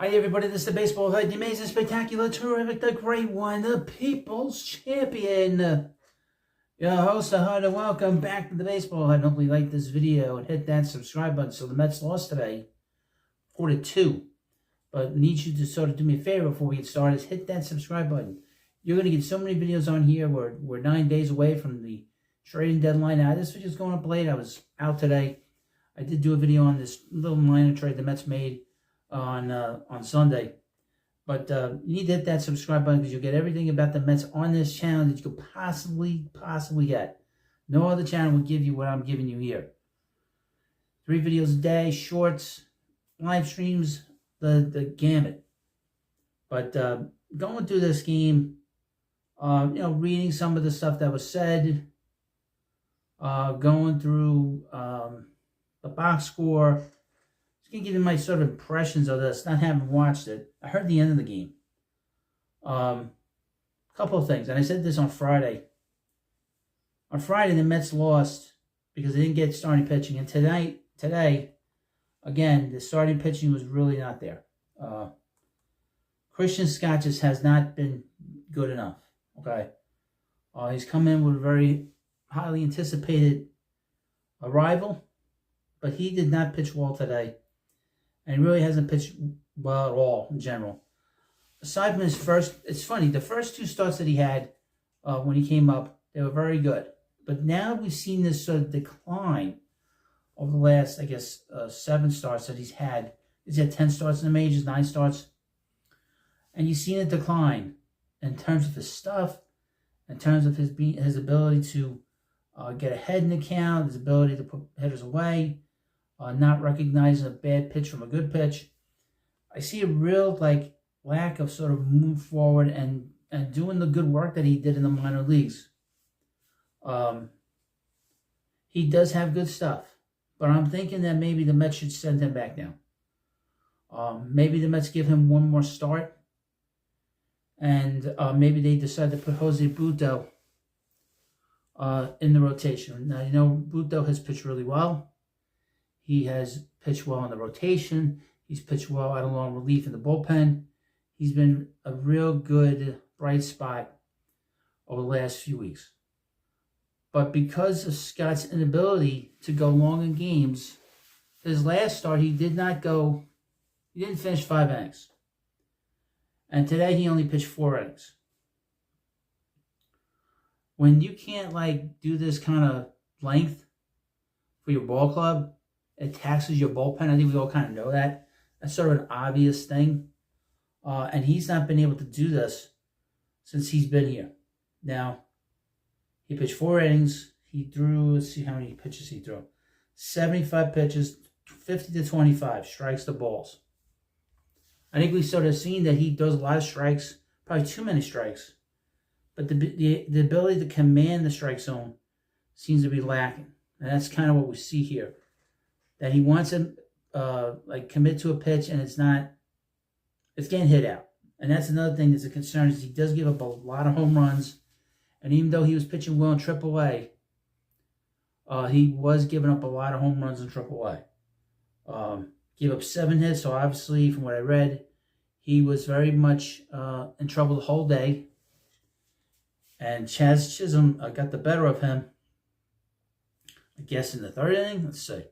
Hi everybody, this is the Baseball Hood, the amazing, spectacular, terrific, the great one, the People's Champion. Your host, the Hood, and welcome back to the Baseball Hood. Hopefully you like this video and hit that subscribe button. So the Mets lost today, 4-2. But I need you to sort of do me a favor before we get started, is hit that subscribe button. You're going to get so many videos on here. We're 9 days away from the trading deadline. Now, this video's going up late. I was out today. I did do a video on this little minor trade the Mets made on Sunday. But you need to hit that subscribe button because you'll get everything about the Mets on this channel that you could possibly get. No other channel will give you what I'm giving you here. 3 videos a day, shorts, live streams, the gamut. But going through this game, reading some of the stuff that was said, going through the box score. Just going to give you my sort of impressions of this, not having watched it. I heard the end of the game. Couple of things, and I said this on Friday. On Friday, the Mets lost because they didn't get starting pitching. And today, again, the starting pitching was really not there. Christian Scott just has not been good enough. Okay, he's come in with a very highly anticipated arrival, but he did not pitch well today, and he really hasn't pitched well at all in general. Aside from his first, it's funny, the first 2 starts that he had when he came up, they were very good. But now we've seen this sort of decline over the last, 7 starts that he's had. He's had 10 starts in the majors, 9 starts. And you've seen a decline in terms of his stuff, in terms of his ability to get ahead in the count, his ability to put hitters away, not recognizing a bad pitch from a good pitch. I see a real lack of sort of move forward and doing the good work that he did in the minor leagues. He does have good stuff, but I'm thinking that maybe the Mets should send him back now. Maybe the Mets give him one more start, and maybe they decide to put Jose Butto in the rotation. Now, Butto has pitched really well. He has pitched well in the rotation. He's pitched well out of long relief in the bullpen. He's been a real good bright spot over the last few weeks. But because of Scott's inability to go long in games, his last start, he didn't finish 5 innings. And today he only pitched 4 innings. When you can't do this kind of length for your ball club, it taxes your bullpen. I think we all kind of know that. That's sort of an obvious thing. And he's not been able to do this since he's been here. Now, he pitched 4 innings. He threw, let's see how many pitches he threw. 75 pitches, 50 to 25 strikes to balls. I think we sort of seen that he does a lot of strikes, probably too many strikes. But the ability to command the strike zone seems to be lacking. And that's kind of what we see here. That he wants to commit to a pitch and it's getting hit out. And that's another thing that's a concern, is he does give up a lot of home runs. And even though he was pitching well in AAA, he was giving up a lot of home runs in AAA. Gave up 7 hits, so obviously, from what I read, he was very much in trouble the whole day. And Chaz Chisholm got the better of him, I guess, in the 3rd inning. Let's see.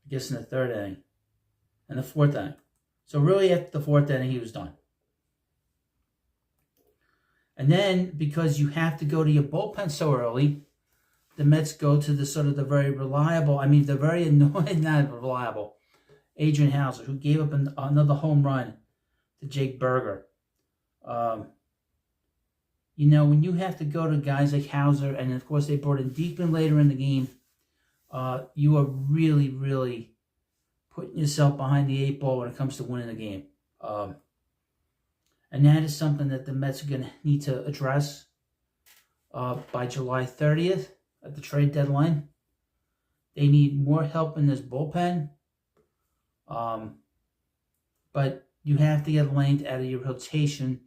I guess in the 3rd inning. And the 4th inning. So really, after the 4th inning, he was done. And then, because you have to go to your bullpen so early, the Mets go to the very reliable, the very annoying, not reliable, Adrian Hauser, who gave up another home run to Jake Berger. When you have to go to guys like Hauser, and of course they brought in Diekman later in the game, you are really, really putting yourself behind the 8 ball when it comes to winning the game. And that is something that the Mets are going to need to address by July 30th at the trade deadline. They need more help in this bullpen. But you have to get length out of your rotation.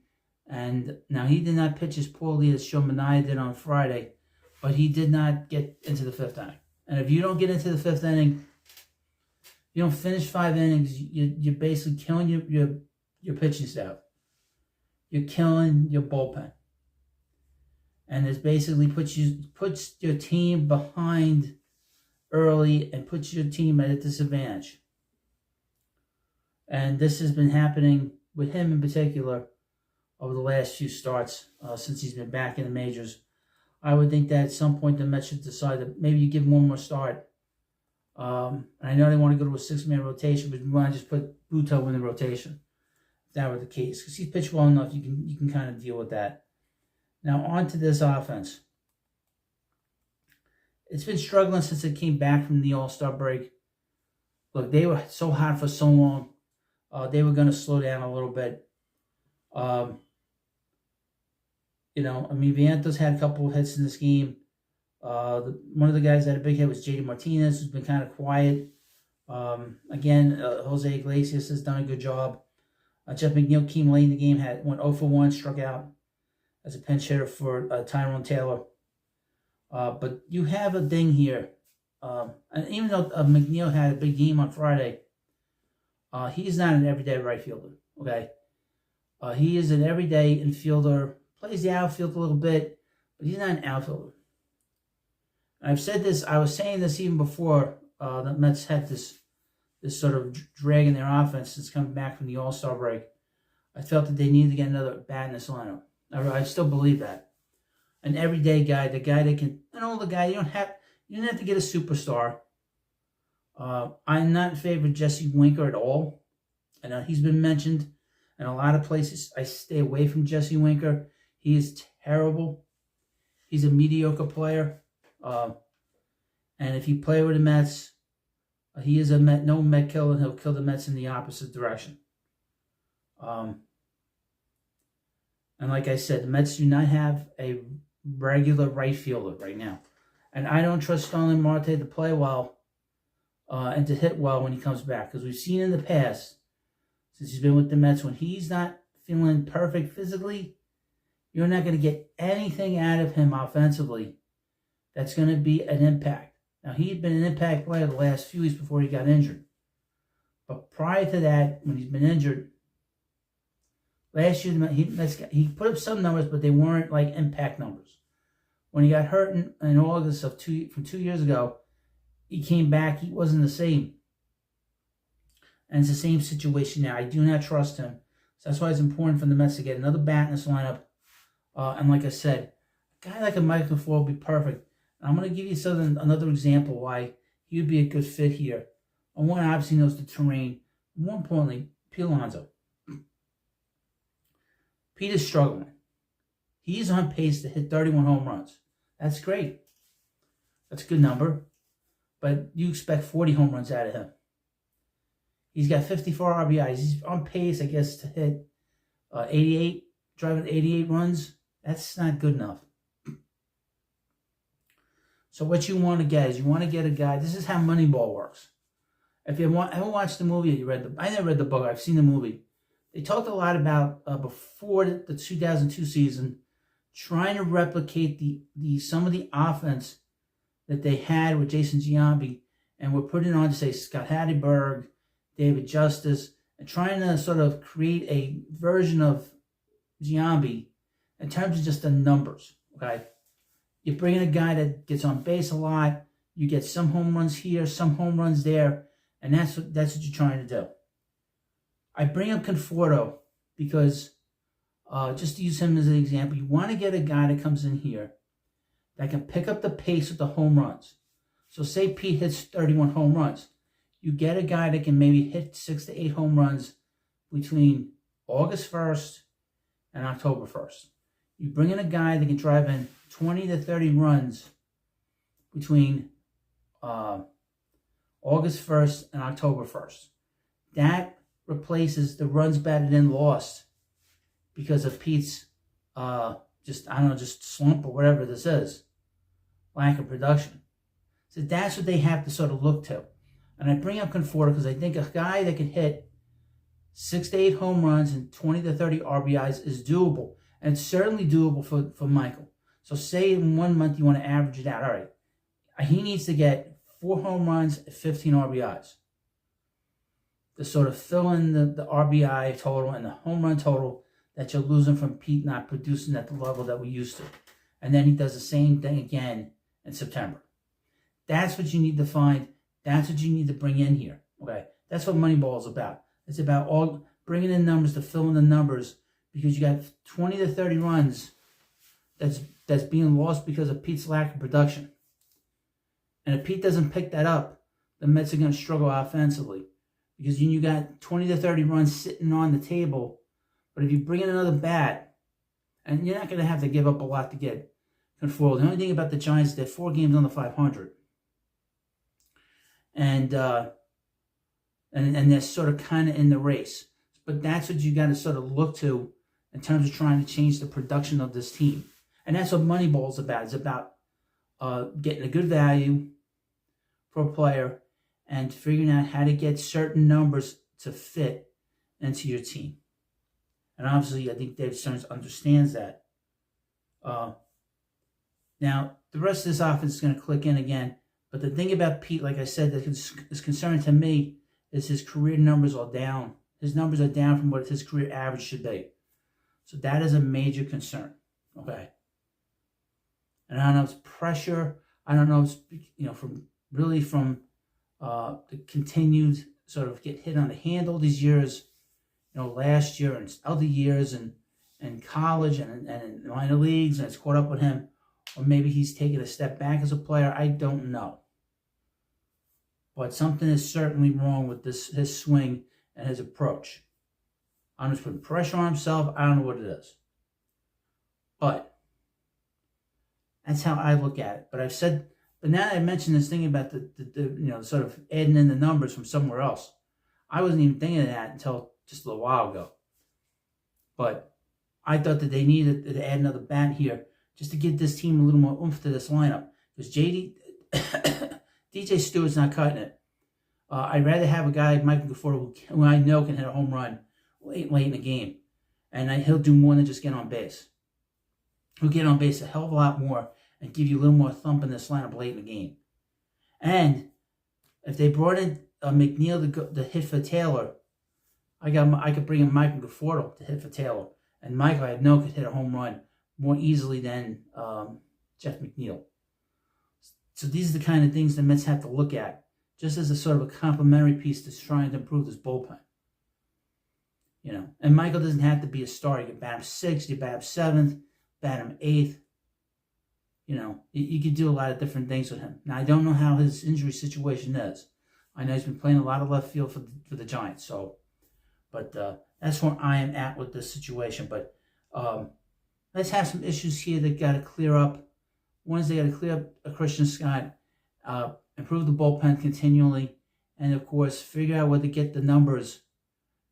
And now he did not pitch as poorly as Shomania did on Friday, but he did not get into the 5th inning. And if you don't get into the 5th inning, You don't finish 5 innings, you're basically killing your pitching staff. You're killing your bullpen. And this basically puts your team behind early and puts your team at a disadvantage. And this has been happening with him in particular over the last few starts since he's been back in the majors. I would think that at some point the Mets should decide that maybe you give him one more start. I know they want to go to a 6-man rotation, but we want to just put Buto in the rotation. If that were the case, because he's pitched well enough, you can kind of deal with that. Now on to this offense. It's been struggling since it came back from the All-Star break. Look, they were so hot for so long. They were going to slow down a little bit. Vientos had a couple of hits in this game. One of the guys that had a big hit was JD Martinez, who's been kind of quiet. Jose Iglesias has done a good job. Jeff McNeil came late in the game, went 0 for 1, struck out as a pinch hitter for Tyrone Taylor. But you have a thing here. And even though McNeil had a big game on Friday, he's not an everyday right fielder, okay? He is an everyday infielder, plays the outfield a little bit, but he's not an outfielder. I've said this, I was saying this even before the Mets had this sort of drag in their offense since coming back from the All-Star break. I felt that they needed to get another bat in this lineup. I still believe that. An everyday guy, the guy that can, you don't have to get a superstar. I'm not in favor of Jesse Winker at all. I know he's been mentioned in a lot of places. I stay away from Jesse Winker. He is terrible. He's a mediocre player. And if you play with the Mets, he is no Met killer, and he'll kill the Mets in the opposite direction. And like I said, the Mets do not have a regular right fielder right now. And I don't trust Starling Marte to play well and to hit well when he comes back. Because we've seen in the past, since he's been with the Mets, when he's not feeling perfect physically, you're not going to get anything out of him offensively that's going to be an impact. Now, he'd been an impact player the last few weeks before he got injured. But prior to that, when he's been injured, last year he put up some numbers, but they weren't like impact numbers. When he got hurt in August from 2 years ago, he came back. He wasn't the same. And it's the same situation now. I do not trust him. So that's why it's important for the Mets to get another bat in this lineup. And like I said, a guy like a Michael Ford would be perfect. And I'm going to give you another example why he would be a good fit here. And one obviously knows the terrain. More importantly, Pete Alonso. Pete is struggling. He's on pace to hit 31 home runs. That's great. That's a good number. But you expect 40 home runs out of him. He's got 54 RBIs. He's on pace, I guess, to hit 88, driving 88 runs. That's not good enough. So what you want to get is you want to get a guy. This is how Moneyball works. If you haven't watched the movie, I never read the book. I've seen the movie. They talked a lot about before the 2002 season, trying to replicate some of the offense that they had with Jason Giambi, and we're putting on to say Scott Hatteberg, David Justice, and trying to sort of create a version of Giambi in terms of just the numbers. Okay, you bring in a guy that gets on base a lot. You get some home runs here, some home runs there, and that's what you're trying to do. I bring up Conforto because, just to use him as an example, you want to get a guy that comes in here that can pick up the pace with the home runs. So say Pete hits 31 home runs. You get a guy that can maybe hit 6 to 8 home runs between August 1st and October 1st. You bring in a guy that can drive in 20 to 30 runs between August 1st and October 1st. That replaces the runs batted in lost because of Pete's just slump or whatever this is, lack of production. So that's what they have to sort of look to. And I bring up Conforto because I think a guy that can hit 6 to 8 home runs and 20 to 30 RBIs is doable. And it's certainly doable for Michael. So say in 1 month you want to average it out. All right, he needs to get 4 home runs and 15 RBIs. to sort of fill in the RBI total and the home run total that you're losing from Pete not producing at the level that we used to. And then he does the same thing again in September. That's what you need to find. That's what you need to bring in here. Okay, that's what Moneyball is about. It's about all bringing in numbers to fill in the numbers, because you got 20 to 30 runs that's being lost because of Pete's lack of production. And if Pete doesn't pick that up, the Mets are going to struggle offensively, because you got 20 to 30 runs sitting on the table. But if you bring in another bat, and you're not going to have to give up a lot to get Conforto. The only thing about the Giants, they're 4 games under 500. And they're sort of kind of in the race. But that's what you got to sort of look to in terms of trying to change the production of this team. And that's what Moneyball is about. It's about getting a good value for a player and figuring out how to get certain numbers to fit into your team. And obviously, I think Dave Stearns understands that. Now, the rest of this offense is going to click in again. But the thing about Pete, like I said, that is concerning to me is his career numbers are down. His numbers are down from what his career average should be. So that is a major concern. Okay. And I don't know if it's pressure. I don't know if it's, from the continued sort of get hit on the handle these years, last year and other years and college and in minor leagues, and it's caught up with him. Or maybe he's taken a step back as a player. I don't know. But something is certainly wrong with his swing and his approach. I'm just putting pressure on himself. I don't know what it is. But that's how I look at it. But now that I mentioned this thing about the sort of adding in the numbers from somewhere else, I wasn't even thinking of that until just a little while ago. But I thought that they needed to add another bat here just to give this team a little more oomph to this lineup. Because DJ Stewart's not cutting it. I'd rather have a guy like Michael Conforto who I know can hit a home run late in the game. And he'll do more than just get on base. He'll get on base a hell of a lot more and give you a little more thump in this lineup late in the game. And if they brought in McNeil to hit for Taylor, I could bring in Michael Conforto to hit for Taylor. And Michael, I know, could hit a home run more easily than Jeff McNeil. So these are the kind of things the Mets have to look at, just as a sort of a complementary piece to trying to improve this bullpen. And Michael doesn't have to be a star. You can bat him 6th, you bat him 7th, bat him 8th. You could do a lot of different things with him. Now, I don't know how his injury situation is. I know he's been playing a lot of left field for the Giants. But that's where I am at with this situation. But let's have some issues here that got to clear up. One is they got to clear up a Christian Scott, improve the bullpen continually, and of course figure out where to get the numbers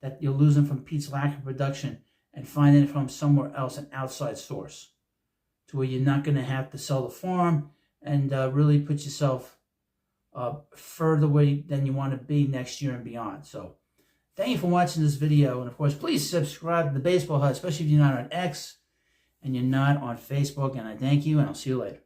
that you're losing from Pete's lack of production and find it from somewhere else, an outside source, to where you're not going to have to sell the farm and really put yourself further away than you want to be next year and beyond. So thank you for watching this video. And of course, please subscribe to the Baseball Hut, especially if you're not on X and you're not on Facebook. And I thank you, and I'll see you later.